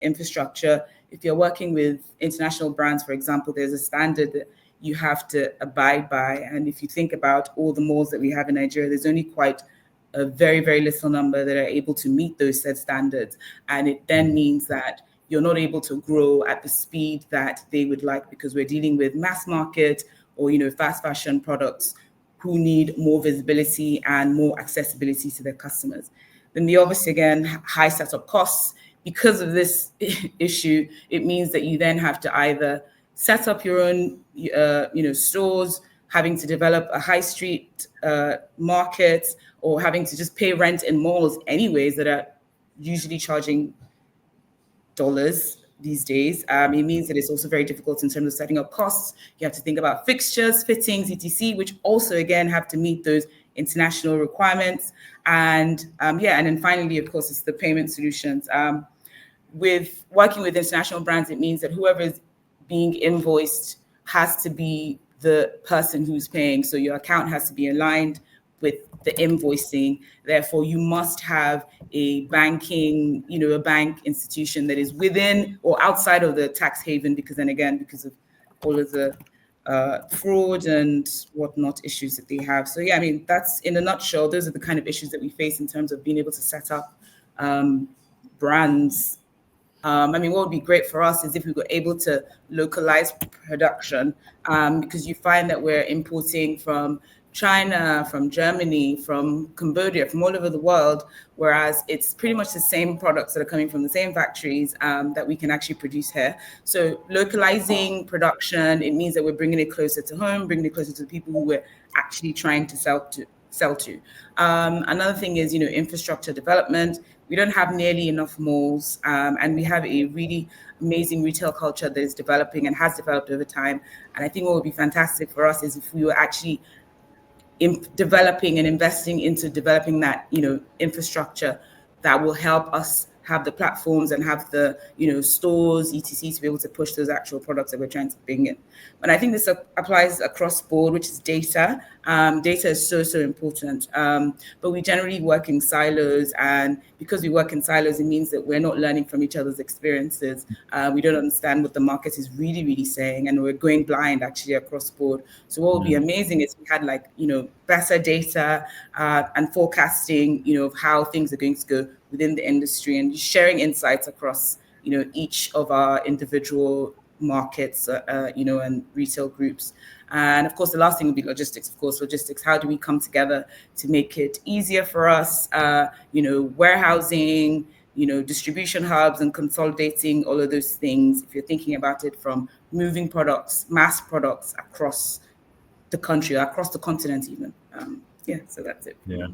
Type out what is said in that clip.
infrastructure. If you're working with international brands, for example, there's a standard that you have to abide by. And if you think about all the malls that we have in Nigeria, there's only quite a very, very little number that are able to meet those set standards. And it then means that you're not able to grow at the speed that they would like, because we're dealing with mass market or, fast fashion products who need more visibility and more accessibility to their customers. Then the obviously, again, high setup costs. Because of this issue, it means that you then have to either set up your own, stores, having to develop a high street market, or having to just pay rent in malls anyways that are usually charging dollars these days. It means that it's also very difficult in terms of setting up costs. You have to think about fixtures, fittings, etc., which also, again, have to meet those international requirements. And and then finally, of course, it's the payment solutions. With working with international brands, it means that whoever is being invoiced has to be the person who's paying. So your account has to be aligned with the invoicing. Therefore, you must have a banking, a bank institution that is within or outside of the tax haven, because then again, because of all of the fraud and whatnot issues that they have. So that's in a nutshell, those are the kind of issues that we face in terms of being able to set up brands. What would be great for us is if we were able to localize production, because you find that we're importing from China, from Germany, from Cambodia, from all over the world, whereas it's pretty much the same products that are coming from the same factories that we can actually produce here. So localizing production, it means that we're bringing it closer to home, bringing it closer to the people who we're actually trying to sell to. Another thing is, infrastructure development. We don't have nearly enough malls, and we have a really amazing retail culture that is developing and has developed over time. And I think what would be fantastic for us is if we were actually developing and investing into developing that, infrastructure that will help us have the platforms and have the, stores, etc., to be able to push those actual products that we're trying to bring in. But I think this applies across board, which is data. Data is so important. But we generally work in silos, and because we work in silos, it means that we're not learning from each other's experiences. We don't understand what the market is really, really saying, and we're going blind actually across board. So what would be amazing is we had better data and forecasting, of how things are going to go within the industry, and sharing insights across, each of our individual markets, and retail groups. And of course, the last thing would be logistics. Of course, logistics. How do we come together to make it easier for us? Warehousing, distribution hubs, and consolidating all of those things. If you're thinking about it from moving products, mass products across the country, across the continent, even. So that's it. Yeah.